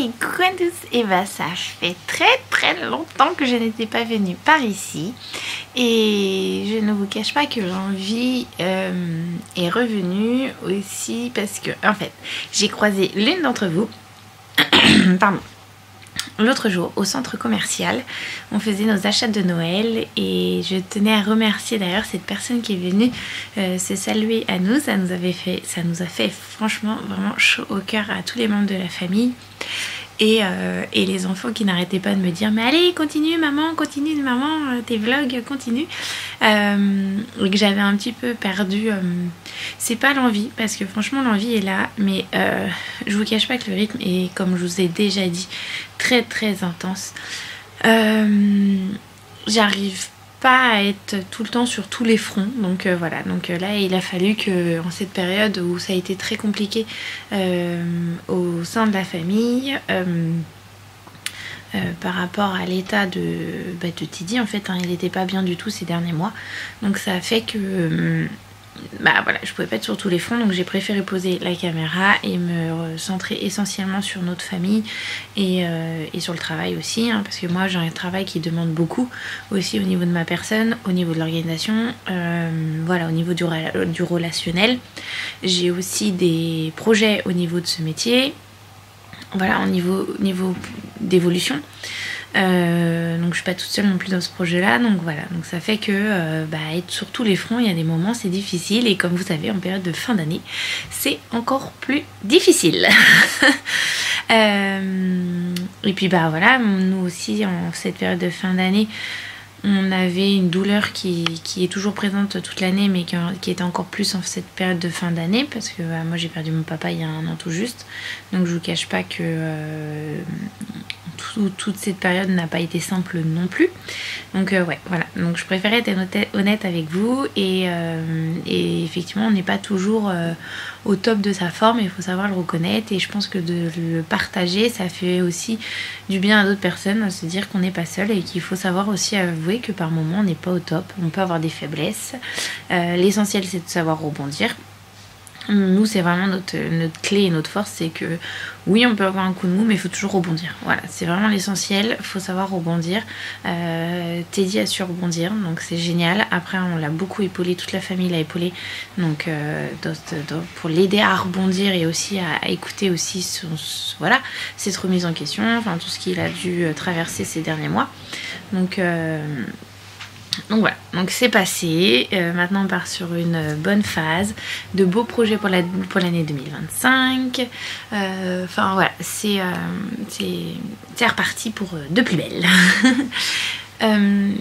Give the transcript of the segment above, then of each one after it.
Hey, coucou à tous. Et bah ça fait très longtemps que je n'étais pas venue par ici. Et je ne vous cache pas que l'envie est revenue aussi parce que, en fait, j'ai croisé l'une d'entre vous, pardon, l'autre jour au centre commercial. On faisait nos achats de Noël et je tenais à remercier d'ailleurs cette personne qui est venue se saluer à nous. Ça nous a fait franchement vraiment chaud au cœur à tous les membres de la famille. Et les enfants qui n'arrêtaient pas de me dire mais allez continue maman, tes vlogs continue, et que j'avais un petit peu perdu, c'est pas l'envie parce que franchement l'envie est là, mais je vous cache pas que le rythme est, comme je vous ai déjà dit, très intense. J'arrive pas à être tout le temps sur tous les fronts, donc voilà, donc là il a fallu que en cette période où ça a été très compliqué au sein de la famille, par rapport à l'état de Teddy en fait, hein, il n'était pas bien du tout ces derniers mois, donc ça a fait que voilà, je pouvais pas être sur tous les fronts, donc j'ai préféré poser la caméra et me centrer essentiellement sur notre famille et sur le travail aussi, hein, parce que moi j'ai un travail qui demande beaucoup aussi au niveau de ma personne, au niveau de l'organisation, voilà, au niveau du relationnel. J'ai aussi des projets au niveau de ce métier, voilà, au niveau d'évolution. Donc je suis pas toute seule non plus dans ce projet là, donc voilà, donc ça fait que être sur tous les fronts, il y a des moments c'est difficile, et comme vous savez en période de fin d'année c'est encore plus difficile. Et puis voilà, nous aussi en cette période de fin d'année on avait une douleur qui est toujours présente toute l'année, mais qui était encore plus en cette période de fin d'année, parce que moi j'ai perdu mon papa il y a un an tout juste, donc je vous cache pas que toute cette période n'a pas été simple non plus, donc ouais, voilà, donc je préférais être honnête avec vous, et effectivement on n'est pas toujours au top de sa forme, il faut savoir le reconnaître, et je pense que de le partager ça fait aussi du bien à d'autres personnes, à se dire qu'on n'est pas seul, et qu'il faut savoir aussi avouer que par moments on n'est pas au top, on peut avoir des faiblesses, l'essentiel c'est de savoir rebondir. Nous c'est vraiment notre clé et notre force, c'est que oui on peut avoir un coup de mou mais il faut toujours rebondir, voilà, c'est vraiment l'essentiel, il faut savoir rebondir. Teddy a su rebondir, donc c'est génial. Après on l'a beaucoup épaulé, toute la famille l'a épaulé, donc pour l'aider à rebondir, et aussi à écouter aussi voilà, cette remise en question, enfin tout ce qu'il a dû traverser ces derniers mois, donc voilà, donc c'est passé, maintenant on part sur une bonne phase, de beaux projets pour l'année 2025, enfin voilà, c'est reparti pour de plus belle. Je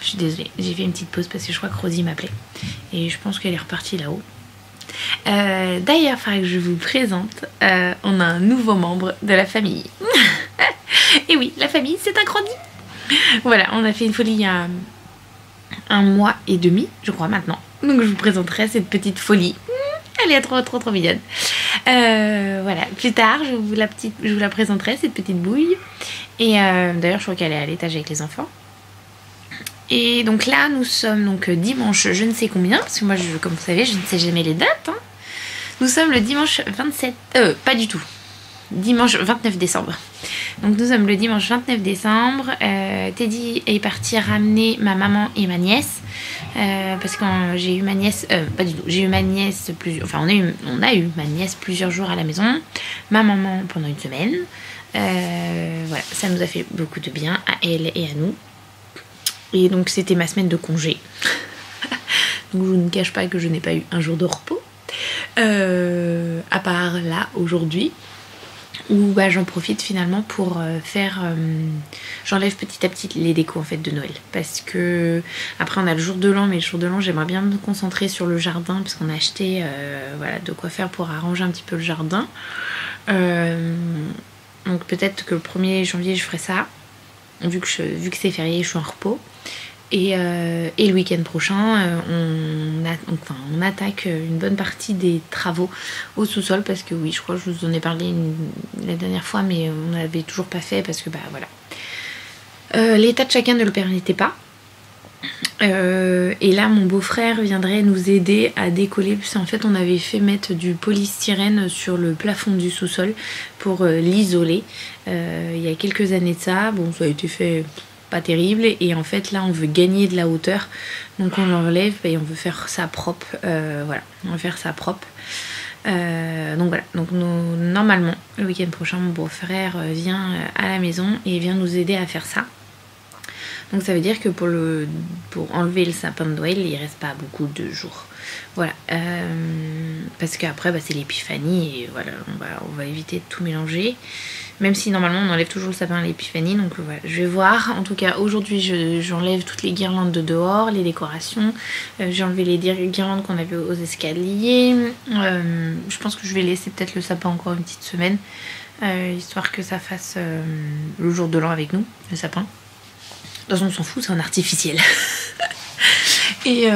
suis désolée, j'ai fait une petite pause parce que je crois que Rosie m'appelait, et je pense qu'elle est repartie là-haut. D'ailleurs, il faudrait que je vous présente, on a un nouveau membre de la famille. Et oui, la famille c'est agrandie. Voilà, on a fait une folie il y a un mois et demi, je crois maintenant. Donc je vous présenterai cette petite folie. Elle est trop mignonne. Voilà, plus tard je vous la présenterai, cette petite bouille. Et d'ailleurs je crois qu'elle est à l'étage avec les enfants. Et donc là nous sommes donc dimanche je ne sais combien, parce que moi comme vous savez je ne sais jamais les dates, hein. Nous sommes le dimanche 27, pas du tout, dimanche 29 décembre. Donc nous sommes le dimanche 29 décembre. Teddy est parti ramener ma maman et ma nièce, parce que j'ai eu ma nièce, pas du tout, j'ai eu ma nièce on a eu ma nièce plusieurs jours à la maison, ma maman pendant une semaine. Voilà, ça nous a fait beaucoup de bien à elle et à nous. Et donc c'était ma semaine de congé. Donc je ne cache pas que je n'ai pas eu un jour de repos, à part là aujourd'hui, où j'en profite finalement pour faire, j'enlève petit à petit les décos en fait de Noël, parce que après on a le jour de l'an, mais le jour de l'an j'aimerais bien me concentrer sur le jardin, parce qu'on a acheté voilà, de quoi faire pour arranger un petit peu le jardin, donc peut-être que le 1er janvier je ferai ça, vu que c'est férié, je suis en repos. Et le week-end prochain, on attaque une bonne partie des travaux au sous-sol, parce que oui, je crois que je vous en ai parlé la dernière fois, mais on n'avait toujours pas fait parce que voilà, l'état de chacun ne le permettait pas. Et là mon beau-frère viendrait nous aider à décoller, parce qu'en fait on avait fait mettre du polystyrène sur le plafond du sous-sol pour l'isoler il y a quelques années de ça. Bon, ça a été fait pas terrible, et en fait là on veut gagner de la hauteur, donc on l'enlève et on veut faire ça propre. Voilà, on va faire ça propre. Donc voilà, donc normalement le week-end prochain mon beau-frère vient à la maison et vient nous aider à faire ça. Donc ça veut dire que pour enlever le sapin de Noël, il reste pas beaucoup de jours. Voilà. Parce qu'après, c'est l'épiphanie et voilà, on va éviter de tout mélanger. Même si normalement on enlève toujours le sapin à l'épiphanie. Donc voilà, je vais voir. En tout cas, aujourd'hui, j'enlève toutes les guirlandes de dehors, les décorations. J'ai enlevé les guirlandes qu'on avait aux escaliers. Je pense que je vais laisser peut-être le sapin encore une petite semaine. Histoire que ça fasse le jour de l'an avec nous, le sapin. De toute façon on s'en fout, c'est un artificiel. Et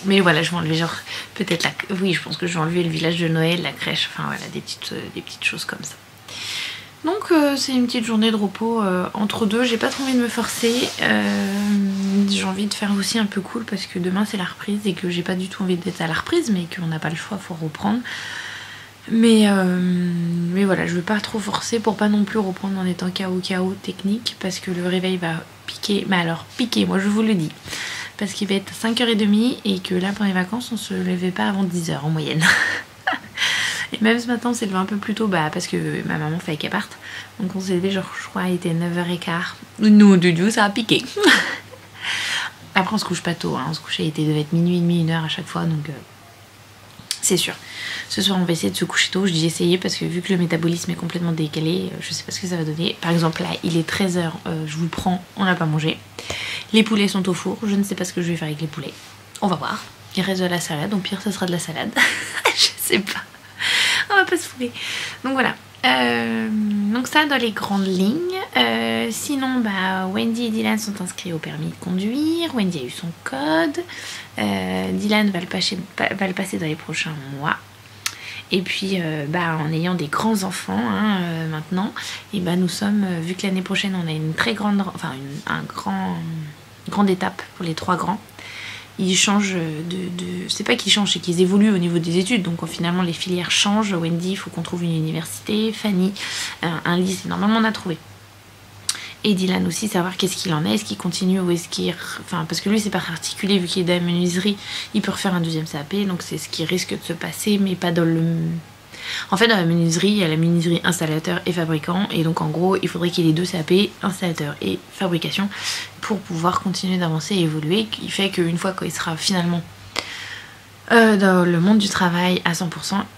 mais voilà, je vais enlever genre peut-être oui, je pense que je vais enlever le village de Noël, la crèche, enfin voilà, des petites choses comme ça. Donc c'est une petite journée de repos entre deux. J'ai pas trop envie de me forcer. J'ai envie de faire aussi un peu cool parce que demain c'est la reprise et que j'ai pas du tout envie d'être à la reprise, mais qu'on n'a pas le choix, faut reprendre. Mais voilà, je veux pas trop forcer pour pas non plus reprendre en étant KO technique, parce que le réveil va piquer. Mais alors piquer, moi je vous le dis, parce qu'il va être 5h30 et que là pour les vacances on se levait pas avant 10h en moyenne. Et même ce matin on s'est levé un peu plus tôt, parce que ma maman fait qu'elle parte. Donc on s'est levé genre, je crois, il était 9h15. Nous du ça a piqué. Après on se couche pas tôt, hein. On se couchait, il devait être minuit et demi, 1h à chaque fois, donc c'est sûr. Ce soir on va essayer de se coucher tôt. Je dis essayer parce que vu que le métabolisme est complètement décalé, je sais pas ce que ça va donner. Par exemple là il est 13h, je vous le prends, on n'a pas mangé. Les poulets sont au four, je ne sais pas ce que je vais faire avec les poulets. On va voir. Il reste de la salade, au pire ça sera de la salade. Je sais pas. On va pas se fouler. Donc voilà. Donc ça dans les grandes lignes. Sinon Wendy et Dylan sont inscrits au permis de conduire. Wendy a eu son code. Dylan va le passer dans les prochains mois. Et puis en ayant des grands enfants maintenant, et nous sommes, vu que l'année prochaine on a une très grande, grande étape pour les 3 grands. Ils changent c'est pas qu'ils changent, c'est qu'ils évoluent au niveau des études. Donc finalement les filières changent. Wendy, il faut qu'on trouve une université. Fanny, un lycée. Normalement on a trouvé. Et Dylan aussi, savoir qu'est-ce qu'il en est. Est-ce qu'il continue ou est-ce qu'il... Enfin, parce que lui c'est pas articulé, vu qu'il est dans la menuiserie, il peut refaire un 2e CAP. Donc c'est ce qui risque de se passer, mais pas dans le... En fait dans la menuiserie, il y a la menuiserie installateur et fabricant. Et donc en gros, il faudrait qu'il ait 2 CAP, installateur et fabrication, pour pouvoir continuer d'avancer et évoluer. Qui fait qu'une fois qu'il sera finalement dans le monde du travail à 100%,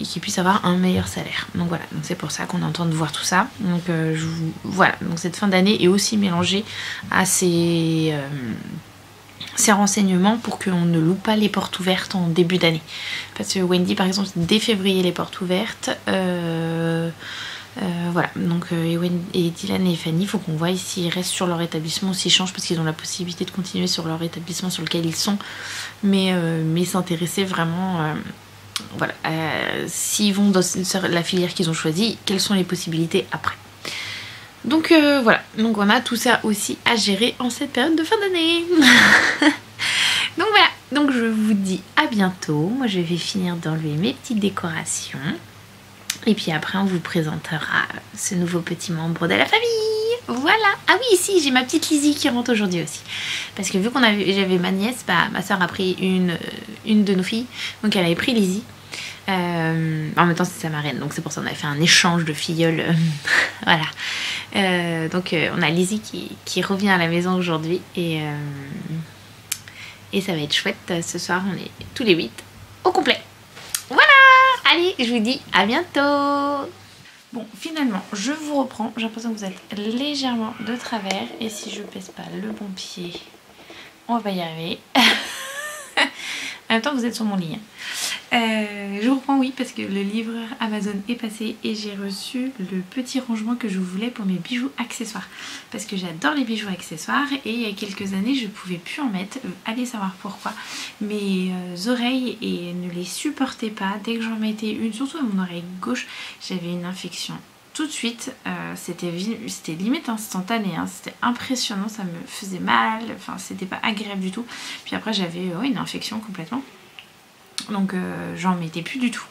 et qu'il puisse avoir un meilleur salaire. Donc voilà, donc c'est pour ça qu'on est en train de voir tout ça. Donc voilà, donc cette fin d'année est aussi mélangée à ces renseignements pour qu'on ne loupe pas les portes ouvertes en début d'année. Parce que Wendy par exemple, dès février les portes ouvertes. Voilà, donc et Dylan et Fanny, il faut qu'on voit s'ils restent sur leur établissement ou s'ils changent, parce qu'ils ont la possibilité de continuer sur leur établissement sur lequel ils sont, mais s'intéresser vraiment voilà, s'ils vont dans la filière qu'ils ont choisie, quelles sont les possibilités après. Donc voilà, donc on a tout ça aussi à gérer en cette période de fin d'année. Donc voilà, donc je vous dis à bientôt. Moi je vais finir d'enlever mes petites décorations. Et puis après on vous présentera ce nouveau petit membre de la famille. Voilà. Ah oui, ici j'ai ma petite Lizzie qui rentre aujourd'hui aussi. Parce que vu qu'on j'avais ma nièce, ma soeur a pris une de nos filles. Donc elle avait pris Lizzie. En même temps c'est sa marraine, donc c'est pour ça qu'on avait fait un échange de filleuls. Voilà. Donc on a Lizzie qui revient à la maison aujourd'hui. Et ça va être chouette. Ce soir on est tous les 8 au complet. Voilà. Allez, je vous dis à bientôt. Bon, finalement, je vous reprends. J'ai l'impression que vous êtes légèrement de travers. Et si je pèse pas le bon pied, on va y arriver. En même temps, vous êtes sur mon lit. Je vous reprends, oui, parce que le livreur Amazon est passé et j'ai reçu le petit rangement que je voulais pour mes bijoux accessoires. Parce que j'adore les bijoux accessoires et il y a quelques années, je pouvais plus en mettre. Allez savoir pourquoi. Mes oreilles ne les supportaient pas. Dès que j'en mettais une, surtout à mon oreille gauche, j'avais une infection tout de suite, c'était limite instantané, hein. C'était impressionnant, ça me faisait mal, enfin c'était pas agréable du tout. Puis après j'avais une infection complètement, donc j'en mettais plus du tout.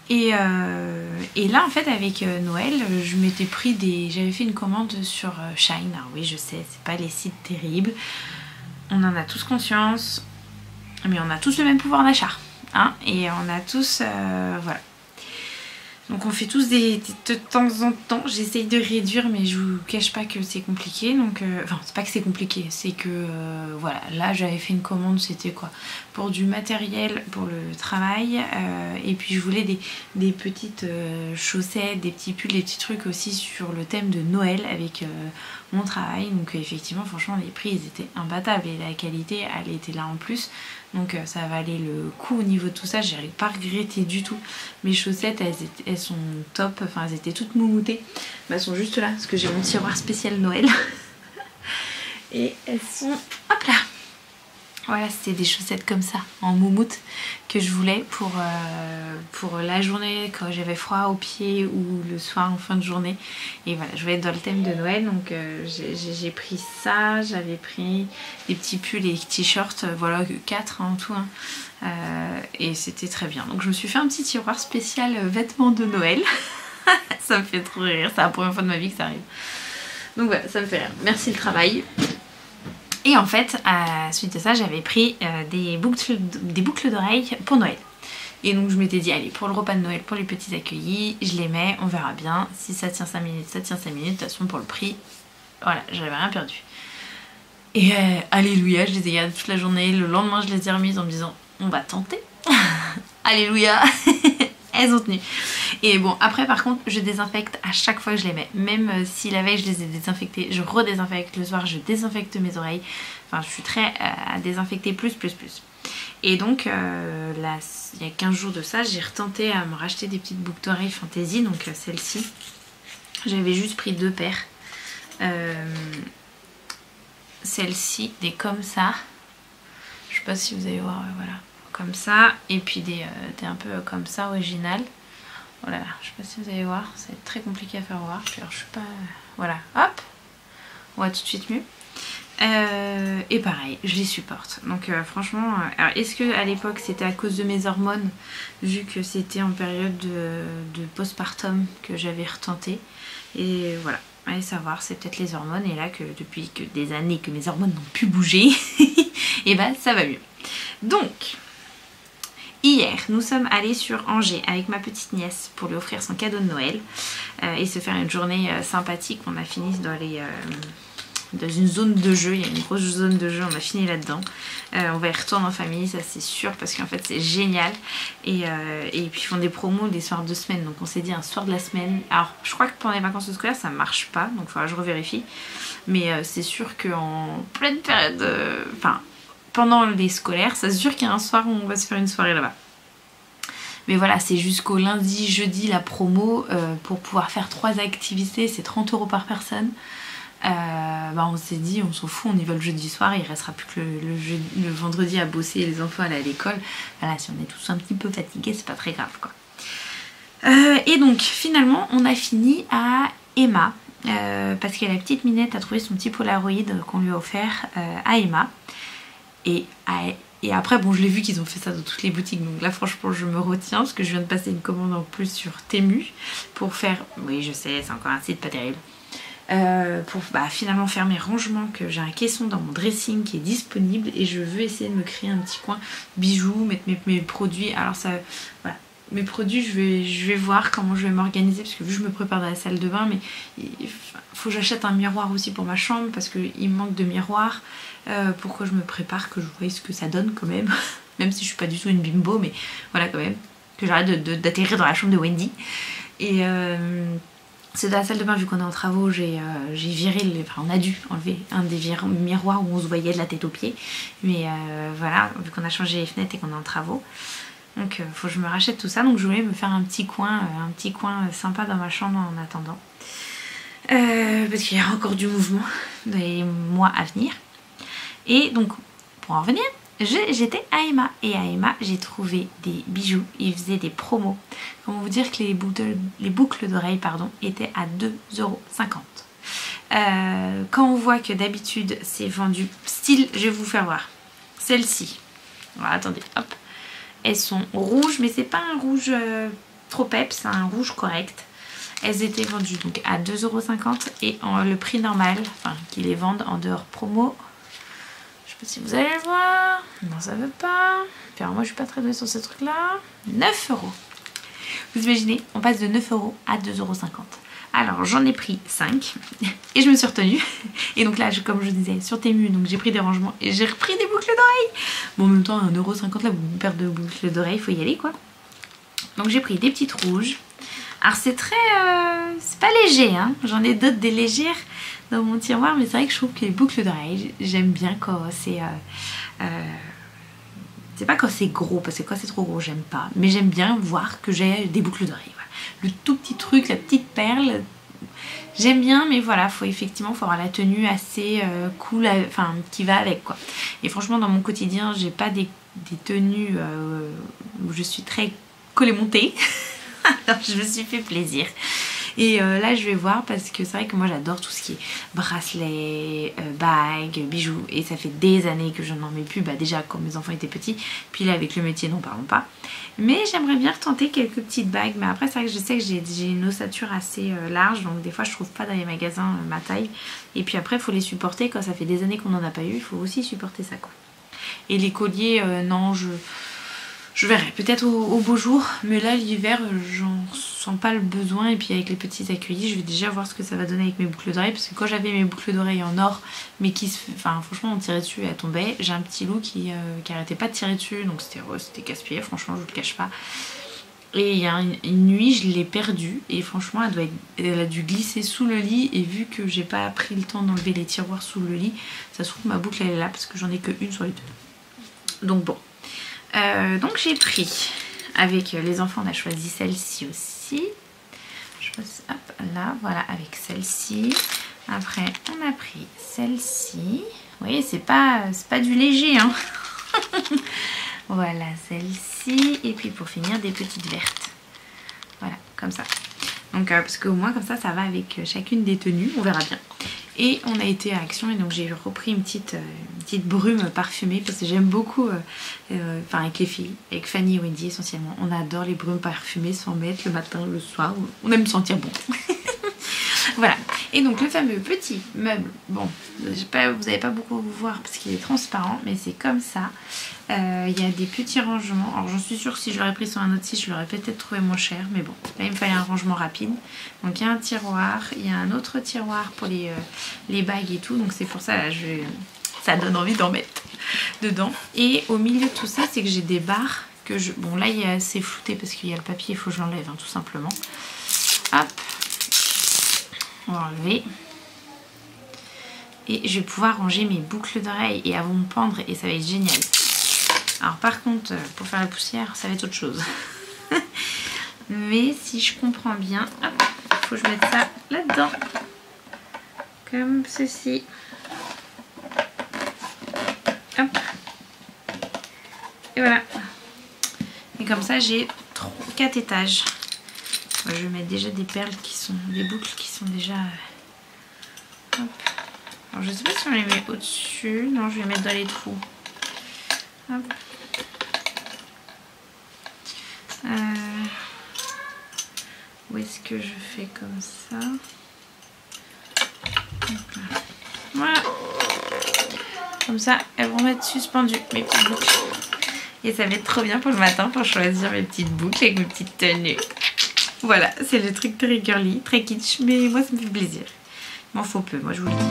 Et là en fait avec Noël, je m'étais pris j'avais fait une commande sur Shine. Alors oui, je sais, c'est pas les sites terribles, on en a tous conscience, mais on a tous le même pouvoir d'achat, hein, et on a tous voilà. Donc on fait tous de temps en temps, j'essaye de réduire, mais je vous cache pas que c'est compliqué. Donc enfin c'est pas que c'est compliqué, c'est que voilà, là j'avais fait une commande, c'était quoi, pour du matériel pour le travail, et puis je voulais des petites chaussettes, des petits pulls, des petits trucs aussi sur le thème de Noël avec mon travail. Donc effectivement franchement les prix ils étaient imbattables et la qualité elle était là en plus. Donc ça valait le coup au niveau de tout ça, j'ai pas regretté du tout. Mes chaussettes elles sont top, enfin elles étaient toutes moumoutées. Elles sont juste là parce que j'ai mon tiroir spécial Noël. Et elles sont, hop là. Voilà, c'était des chaussettes comme ça, en moumoute, que je voulais pour la journée quand j'avais froid aux pieds ou le soir en fin de journée. Et voilà, je voulais être dans le thème de Noël, donc j'ai pris ça, j'avais pris des petits pulls et t-shirts, voilà, 4 en tout. Hein. Et c'était très bien. Donc je me suis fait un petit tiroir spécial vêtements de Noël. Ça me fait trop rire, c'est la première fois de ma vie que ça arrive. Donc voilà, ça me fait rire. Merci le travail. Et en fait, suite à ça, j'avais pris des boucles d'oreilles pour Noël. Et donc je m'étais dit, allez, pour le repas de Noël, pour les petits accueillis, je les mets, on verra bien. Si ça tient 5 minutes, ça tient 5 minutes. De toute façon, pour le prix, voilà, j'avais rien perdu. Et alléluia, je les ai gardées toute la journée. Le lendemain, je les ai remises en me disant, on va tenter. Alléluia. Elles ont tenu. Et bon, après par contre, je désinfecte à chaque fois que je les mets. Même si la veille je les ai désinfectées, je redésinfecte. Le soir, je désinfecte mes oreilles. Enfin, je suis très à désinfecter plus. Et donc, là, il y a 15 jours de ça, j'ai retenté à me racheter des petites boucles d'oreilles Fantasy. Donc celle-ci, j'avais juste pris 2 paires. Celle-ci, des comme ça. Je sais pas si vous allez voir, voilà. Comme ça, et puis des un peu comme ça original. Voilà, je sais pas si vous allez voir, ça va être très compliqué à faire voir. Alors je suis pas, voilà, hop, on voit tout de suite mieux. Et pareil, je les supporte. Donc franchement, alors est-ce que à l'époque c'était à cause de mes hormones, vu que c'était en période de postpartum que j'avais retenté. Et voilà, allez savoir, c'est peut-être les hormones. Et là que depuis des années que mes hormones n'ont plus bougé, et ben ça va mieux. Donc hier, nous sommes allés sur Angers avec ma petite nièce pour lui offrir son cadeau de Noël et se faire une journée sympathique. On a fini dans une zone de jeu, il y a une grosse zone de jeu, on a fini là-dedans. On va y retourner en famille, ça c'est sûr, parce qu'en fait c'est génial. Et puis ils font des promos des soirs de semaine, donc on s'est dit un soir de la semaine. Alors je crois que pendant les vacances scolaires ça marche pas, donc il faudra que je revérifie. Mais c'est sûr qu'en pleine période, pendant les scolaires, c'est sûr qu'il y a un soir où on va se faire une soirée là-bas. Mais voilà, c'est jusqu'au lundi, jeudi la promo pour pouvoir faire 3 activités, c'est 30 € par personne. On s'est dit, on s'en fout, on y va le jeudi soir, il restera plus que le vendredi à bosser et les enfants aller à l'école. Voilà, si on est tous un petit peu fatigués, c'est pas très grave quoi. Et donc finalement, on a fini à Emma. Parce que la petite Minette a trouvé son petit Polaroid qu'on lui a offert à Emma. Et après, bon, je l'ai vu qu'ils ont fait ça dans toutes les boutiques. Donc là, franchement, je me retiens parce que je viens de passer une commande en plus sur Temu pour faire... Oui, je sais, c'est encore un site pas terrible. Pour finalement faire mes rangements, que j'ai un caisson dans mon dressing qui est disponible. Et je veux essayer de me créer un petit coin bijoux, mettre mes produits. Alors ça... Voilà. Mes produits, je vais voir comment je vais m'organiser parce que vu que je me prépare dans la salle de bain, mais il faut que j'achète un miroir aussi pour ma chambre parce qu'il me manque de miroir pour que je me prépare, que je voie ce que ça donne quand même, même si je suis pas du tout une bimbo, mais voilà quand même, que j'arrête d'atterrir dans la chambre de Wendy. Et c'est dans la salle de bain, vu qu'on est en travaux, j'ai viré, on a dû enlever un des miroirs où on se voyait de la tête aux pieds, mais voilà, vu qu'on a changé les fenêtres et qu'on est en travaux. Donc faut que je me rachète tout ça. Donc je voulais me faire un petit coin sympa dans ma chambre en attendant. Parce qu'il y a encore du mouvement dans les mois à venir. Et donc pour en revenir, j'étais à Emma et à Emma j'ai trouvé des bijoux. Ils faisaient des promos. Comment vous dire que les boucles d'oreilles étaient à 2,50 €. Quand on voit que d'habitude c'est vendu style, je vais vous faire voir. Celles-ci, attendez, hop. Elles sont rouges, mais c'est pas un rouge trop peps, c'est un rouge correct. Elles étaient vendues donc à 2,50 € et le prix normal, enfin qu'ils les vendent en dehors promo. Je sais pas si vous allez le voir. Non, ça veut pas. Puis alors moi je suis pas très douée sur ce truc là. 9 €. Vous imaginez, on passe de 9 € à 2,50 €. Alors j'en ai pris 5 et je me suis retenue. Et donc là, comme je disais, sur Temu, donc j'ai pris des rangements et j'ai repris des boucles d'oreilles. Bon, en même temps, 1,50 € là, une paire de boucles d'oreilles, il faut y aller quoi. Donc j'ai pris des petites rouges. Alors c'est très... c'est pas léger, hein. J'en ai d'autres des légères dans mon tiroir, mais c'est vrai que je trouve que les boucles d'oreilles, j'aime bien quand c'est... c'est pas quand c'est gros, parce que quand c'est trop gros, j'aime pas. Mais j'aime bien voir que j'ai des boucles d'oreilles. Voilà. Le tout petit truc, la petite perle, j'aime bien, mais voilà, faut avoir la tenue assez cool, enfin qui va avec quoi. Et franchement, dans mon quotidien, j'ai pas des tenues où je suis très collée montée. Alors je me suis fait plaisir. Et là je vais voir parce que c'est vrai que moi j'adore tout ce qui est bracelets, bagues, bijoux. Et ça fait des années que je n'en mets plus. Bah déjà quand mes enfants étaient petits. Puis là avec le métier n'en parlons pas. Mais j'aimerais bien retenter quelques petites bagues. Mais après c'est vrai que je sais que j'ai une ossature assez large. Donc des fois je trouve pas dans les magasins ma taille. Et puis après il faut les supporter. Quand ça fait des années qu'on n'en a pas eu, il faut aussi supporter ça quoi. Et les colliers, non je verrai peut-être au beau jour, mais là l'hiver j'en sens pas le besoin. Et puis avec les petits accueillis je vais déjà voir ce que ça va donner avec mes boucles d'oreilles, parce que quand j'avais mes boucles d'oreilles en or mais enfin franchement on tirait dessus et elle tombait, j'ai un petit loup qui arrêtait pas de tirer dessus, donc c'était casse-pied, franchement je vous le cache pas. Et il y a une nuit je l'ai perdue et franchement elle a dû glisser sous le lit, et vu que j'ai pas pris le temps d'enlever les tiroirs sous le lit, ça se trouve ma boucle elle est là parce que j'en ai qu'une sur les deux. Donc bon. Donc j'ai pris, avec les enfants on a choisi celle-ci aussi, je passe hop là, voilà, avec celle-ci. Après on a pris celle-ci, vous voyez c'est pas du léger hein. Voilà celle-ci, et puis pour finir des petites vertes, voilà comme ça. Donc parce qu'au moins comme ça va avec chacune des tenues, on verra bien. Et on a été à Action et donc j'ai repris une petite brume parfumée parce que j'aime beaucoup, enfin avec les filles, avec Fanny et Wendy essentiellement, on adore les brumes parfumées sans mettre le matin, le soir, on aime sentir bon. Voilà, et donc le fameux petit meuble, bon, vous n'allez pas beaucoup vous voir parce qu'il est transparent, mais c'est comme ça. Il y a des petits rangements, alors j'en suis sûre que si je l'aurais pris sur un autre site je l'aurais peut-être trouvé moins cher, mais bon, là il me fallait un rangement rapide. Donc il y a un tiroir, il y a un autre tiroir pour les bagues et tout, donc c'est pour ça là ça donne envie d'en mettre dedans. Et au milieu de tout ça c'est que j'ai des barres que bon là il est assez flouté parce qu'il y a le papier, il faut que je l'enlève hein, tout simplement. Hop, on va enlever. Et je vais pouvoir ranger mes boucles d'oreilles et elles vont me pendre et ça va être génial. Alors par contre, pour faire la poussière, ça va être autre chose. Mais si je comprends bien, hop, il faut que je mette ça là-dedans. Comme ceci. Hop. Et voilà. Et comme ça, j'ai 4 étages. Je vais mettre déjà des perles des boucles qui sont déjà... Hop. Alors je sais pas si on les met au-dessus. Non, je vais les mettre dans les trous. Hop. Où est-ce que je fais comme ça? Voilà. Comme ça, elles vont être suspendues, mes petites boucles. Et ça va être trop bien pour le matin pour choisir mes petites boucles avec mes petites tenues. Voilà, c'est le truc très girly, très kitsch, mais moi ça me fait plaisir. Il m'en faut peu, moi je vous le dis.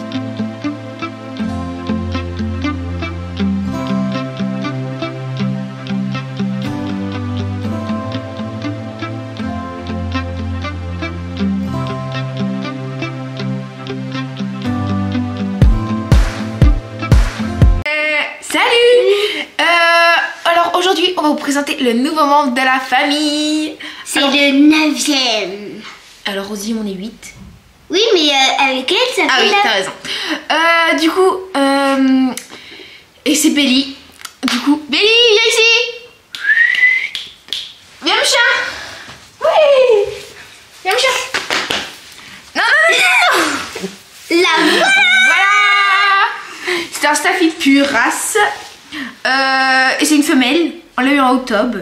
Aujourd'hui, on va vous présenter le nouveau membre de la famille. C'est le 9e. Alors, Rosie, on est 8. Oui, mais avec elle, ça fait... Ah oui, t'as raison. Du coup, et c'est Belly. Du coup, Béli, viens ici. Viens, mon chien. Oui. Viens, mon chien. Non, non, non, non. La voilà. Voilà. C'est un staffy de pure race. Et c'est une femelle. On l'a eu en octobre.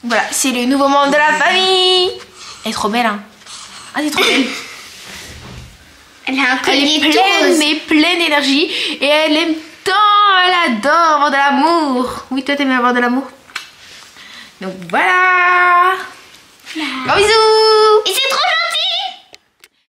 Voilà, c'est le nouveau membre de la famille. Elle est trop belle, hein. Ah, elle est trop belle. Elle a un Elle est collier pleine, rose. mais pleine d'énergie. Et elle aime tant, elle adore avoir de l'amour. Oui, toi, t'aimes avoir de l'amour. Donc voilà. Gros bisous. Ici.